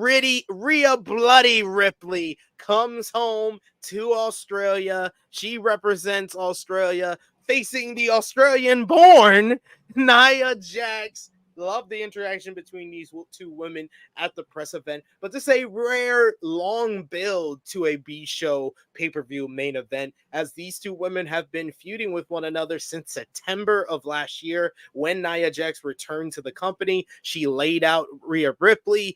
Ripley comes home to Australia. She represents Australia, facing the Australian-born Nia Jax. love the interaction between these two women at the press event. But this is a rare long build to a B show pay-per-view main event, as these two women have been feuding with one another since September of last year when Nia Jax returned to the company. She laid out Rhea Ripley.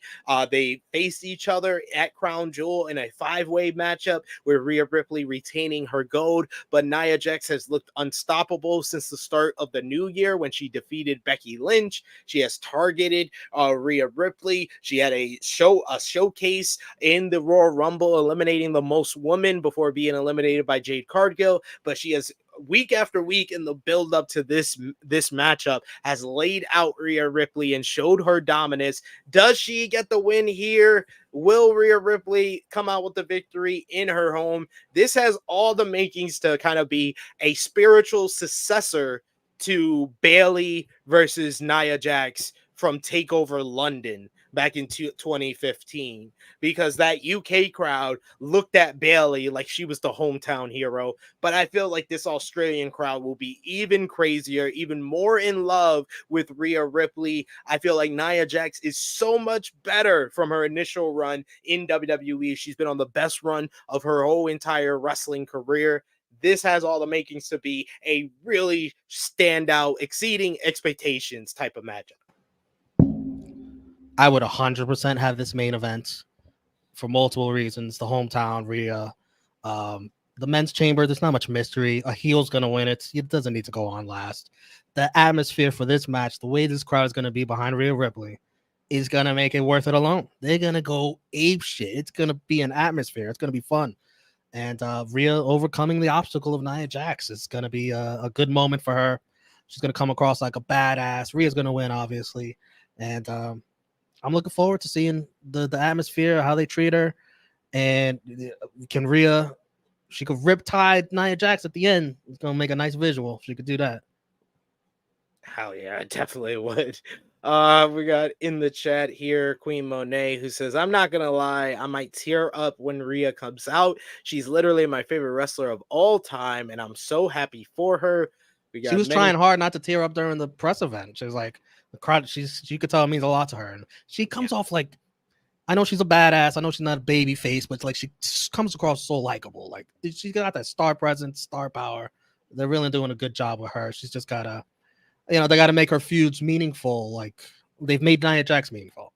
They faced each other at Crown Jewel in a 5-way matchup where Rhea Ripley retaining her gold, but Nia Jax has looked unstoppable since the start of the new year when she defeated Becky Lynch. She has targeted Rhea Ripley. She had a showcase in the Royal Rumble, eliminating the most women before being eliminated by Jade Cargill, but she has week after week in the build up to this matchup has laid out Rhea Ripley and showed her dominance. Does she get the win here? Will Rhea Ripley come out with the victory in her home? This has all the makings to kind of be a spiritual successor to Bayley versus Nia Jax from TakeOver London back in 2015, because that UK crowd looked at Bayley like she was the hometown hero. But I feel like this Australian crowd will be even crazier, even more in love with Rhea Ripley. I feel like Nia Jax is so much better from her initial run in WWE. She's been on the best run of her whole entire wrestling career. This has all the makings to be a really standout, exceeding expectations type of matchup. I would 100% have this main event for multiple reasons. The hometown, Rhea, the men's chamber, there's not much mystery. A heel's going to win it. It doesn't need to go on last. The atmosphere for this match, the way this crowd is going to be behind Rhea Ripley, is going to make it worth it alone. They're going to go ape shit. It's going to be an atmosphere. It's going to be fun. And Rhea overcoming the obstacle of Nia Jax is going to be a good moment for her. She's going to come across like a badass. Rhea's going to win, obviously. And I'm looking forward to seeing the atmosphere, how they treat her. And can Rhea, she could rip-tide Nia Jax at the end. It's going to make a nice visual. She could do that. Hell yeah, I definitely would. We got in the chat here Queen Monet, who says, I'm not gonna lie, I might tear up when Rhea comes out. She's literally my favorite wrestler of all time, and I'm so happy for her. She was trying hard not to tear up during the press event. She was like, the crowd, she could tell it means a lot to her. And she comes off like, I know she's a badass. I know she's not a baby face, but it's like she comes across so likable. Like she's got that star presence, star power. They're really doing a good job with her. She's just gotta, they got to make her feuds meaningful. Like they've made Nia Jax meaningful.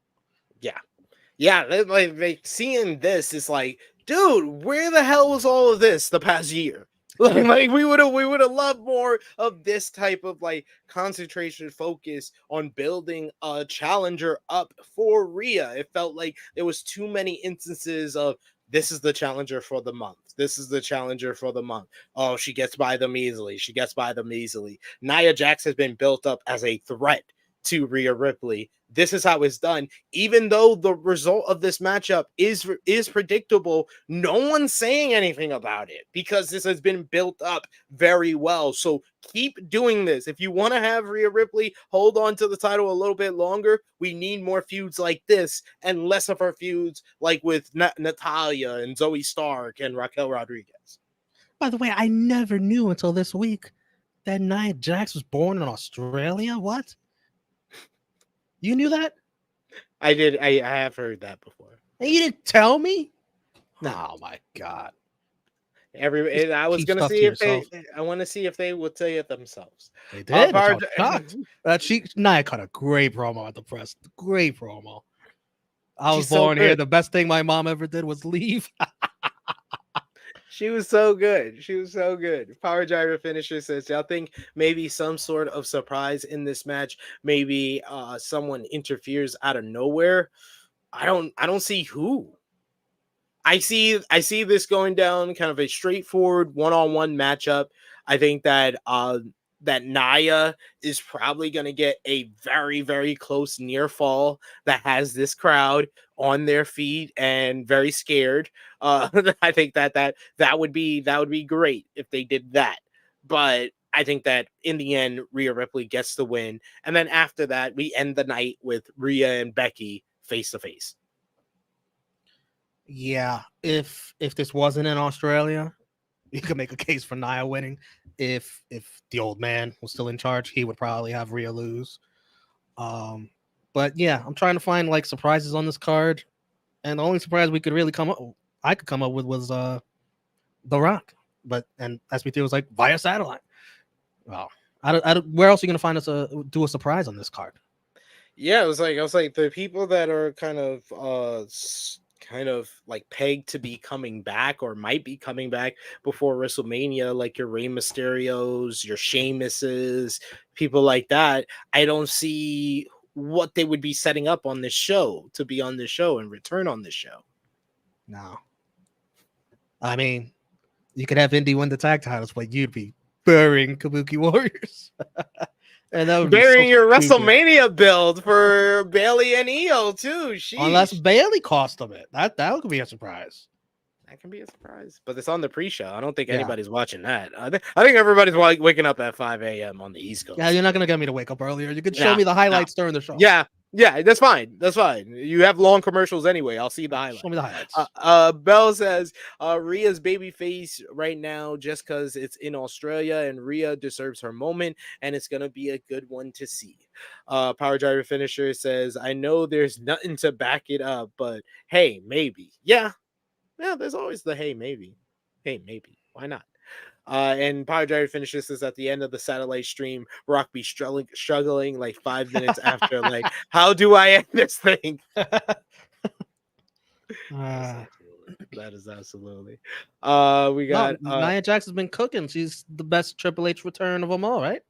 Yeah. Like seeing this is like, dude, where the hell was all of this the past year? Like we would have loved more of this type of like concentration focus on building a challenger up for Rhea. It felt like there was too many instances of this is the challenger for the month. This is the challenger for the month. Oh, she gets by them easily. She gets by them easily. Nia Jax has been built up as a threat to Rhea Ripley. This is how it's done. Even though the result of this matchup is predictable, no one's saying anything about it because this has been built up very well. So keep doing this. If you want to have Rhea Ripley hold on to the title a little bit longer, we need more feuds like this and less of her feuds like with Natalya and Zoe Stark and Raquel Rodriguez. By the way, I never knew until this week that Nia Jax was born in Australia. What? You knew that? I did. I have heard that before. And you didn't tell me? Oh my god! I was gonna see if they. I want to see if they would say it themselves. They did. Nia cut a great promo at the press. Great promo. I was born here. The best thing my mom ever did was leave. She was so good. She was so good. Power Gyro Finisher says, y'all think maybe some sort of surprise in this match? Maybe someone interferes out of nowhere. I don't see who. I see this going down kind of a straightforward one-on-one matchup. I think that that Nia is probably going to get a very, very close near fall that has this crowd on their feet and very scared. I think that would be great if they did that. But I think that in the end, Rhea Ripley gets the win. And then after that, we end the night with Rhea and Becky face to face. Yeah, if this wasn't in Australia, you could make a case for Nia winning. If the old man was still in charge, he would probably have Rhea lose. But yeah, I'm trying to find like surprises on this card, and the only surprise we could really I could come up with was The Rock, but and SP3 was like via satellite. Well, where else are you gonna find us do a surprise on this card? Yeah, I was like the people that are kind of like pegged to be coming back or might be coming back before WrestleMania, like your Rey Mysterios, your Sheamuses, people like that. I don't see what they would be setting up on this show to be on this show and return on this show. No, I mean, you could have Indy win the tag titles, but you'd be burying Kabuki Warriors. And that would burying be your stupid. WrestleMania build for Bailey and Io too. Sheesh. Unless Bailey cost them it. That could be a surprise. That can be a surprise, but it's on the pre-show. I don't think anybody's watching that. I think everybody's waking up at 5 a.m. on the East Coast. Yeah, you're not gonna get me to wake up earlier. You could show me the highlights during the show. Yeah, that's fine. That's fine. You have long commercials anyway. I'll see the highlights. Show me the highlights. Bell says Rhea's babyface right now just because it's in Australia and Rhea deserves her moment and it's gonna be a good one to see. Power Driver Finisher says, I know there's nothing to back it up, but hey, maybe. Yeah, there's always the hey, maybe. Hey, maybe. Why not? And Power Driver Finisher says at the end of the satellite stream, Rock be struggling like 5 minutes after, like, how do I end this thing? That is absolutely. We got Nia Jax has been cooking. She's the best Triple H return of them all, right?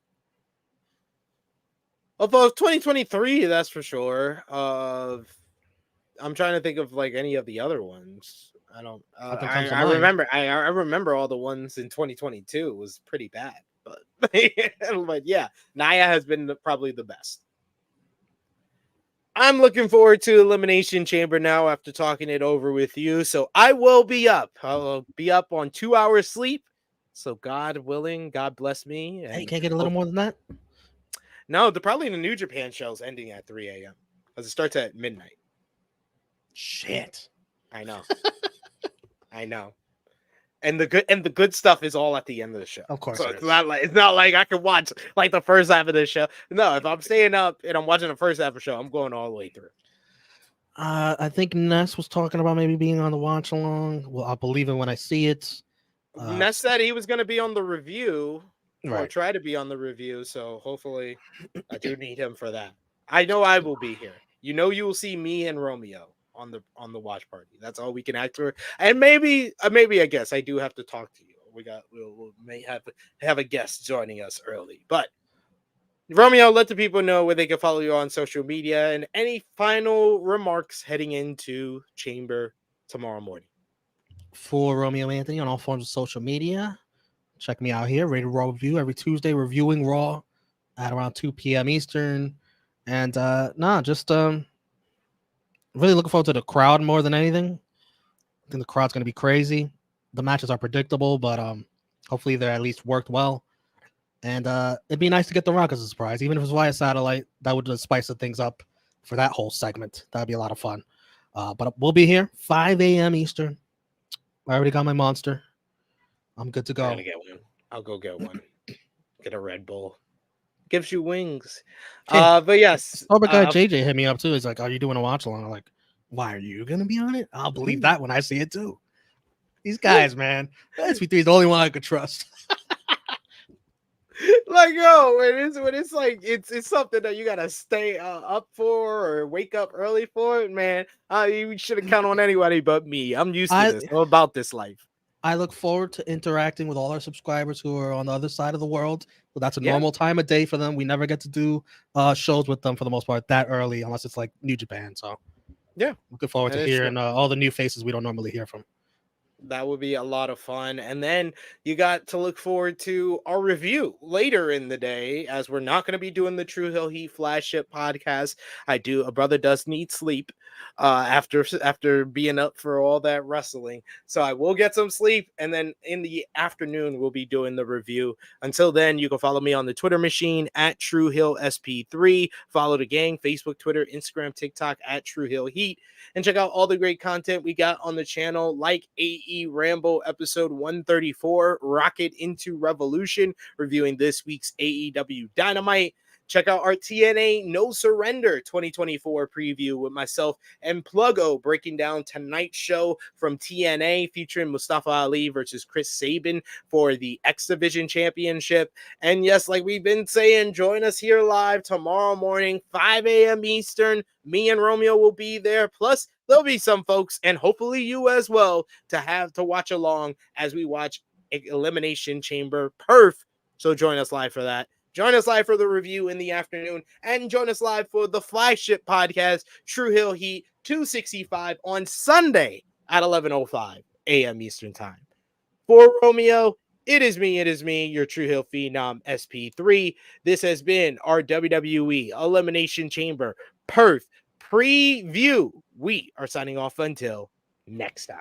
Of 2023, that's for sure. I'm trying to think of like any of the other ones. I don't. I remember. I remember all the ones in 2022 was pretty bad, but but yeah, Nia has been probably the best. I'm looking forward to Elimination Chamber now after talking it over with you. So I will be up. I'll be up on 2 hours sleep. So God willing, God bless me. And you can't get a little more than that. No, probably the New Japan show's ending at 3 a.m. because it starts at midnight. Shit. I know. I know. And the good stuff is all at the end of the show. Of course. So it's not like I can watch like the first half of the show. No, if I'm staying up and I'm watching the first half of the show, I'm going all the way through. I think Ness was talking about maybe being on the watch along. Well, I'll believe it when I see it. Ness said he was going to be on the review, right? Or try to be on the review. So hopefully, I do need him for that. I know I will be here. You know, you will see me and Romeo on the watch party. That's all we can act for. And maybe I guess I do have to talk to you. We'll may have a guest joining us early. But Romeo, let the people know where they can follow you on social media and any final remarks heading into Chamber tomorrow morning. For Romeo Anthony on all forms of social media, check me out here, Rated Raw Review, every Tuesday reviewing Raw at around 2 p.m. Eastern. And just really looking forward to the crowd more than anything. I think the crowd's going to be crazy. The matches are predictable, but hopefully they're at least worked well. And it'd be nice to get The Rock as a surprise, even if it's via satellite. That would just spice the things up for that whole segment. That'd be a lot of fun. But we'll be here 5 a.m. Eastern. I already got my monster. I'm good to go. I'm gonna get one. I'll go get one. Get a Red Bull. Gives you wings. But yes. Oh, but guy JJ hit me up too. He's like, "Are you doing a watch along?" I'm like, "Why are you gonna be on it?" I'll believe that when I see it too. These guys, man. SP3 is the only one I could trust. Like, yo, when it's like it's something that you gotta stay up for or wake up early for, man. You shouldn't count on anybody but me. I'm used to this. I'm about this life. I look forward to interacting with all our subscribers who are on the other side of the world. So that's a normal time of day for them. We never get to do shows with them for the most part that early, unless it's like New Japan. So yeah, looking forward to hearing all the new faces we don't normally hear from. That would be a lot of fun. And then you got to look forward to our review later in the day, as we're not going to be doing the True Hill Heat Flagship podcast. A brother does need sleep after being up for all that wrestling. So I will get some sleep. And then in the afternoon, we'll be doing the review. Until then, you can follow me on the Twitter machine at True Hill SP3. Follow the gang, Facebook, Twitter, Instagram, TikTok at True Hill Heat. And check out all the great content we got on the channel, like AE Rambo episode 134, Rocket into Revolution, reviewing this week's AEW Dynamite. Check out our TNA No Surrender 2024 preview with myself and Pluggo breaking down tonight's show from TNA featuring Mustafa Ali versus Chris Sabin for the X Division Championship. And yes, like we've been saying, join us here live tomorrow morning, 5 a.m. Eastern. Me and Romeo will be there. Plus, there'll be some folks, and hopefully you as well, to watch along as we watch Elimination Chamber Perth. So join us live for that. Join us live for the review in the afternoon, and join us live for the flagship podcast, True Hill Heat 265 on Sunday at 11:05 a.m. Eastern Time. For Romeo, it is me, your True Hill Phenom SP3. This has been our WWE Elimination Chamber Perth preview. We are signing off until next time.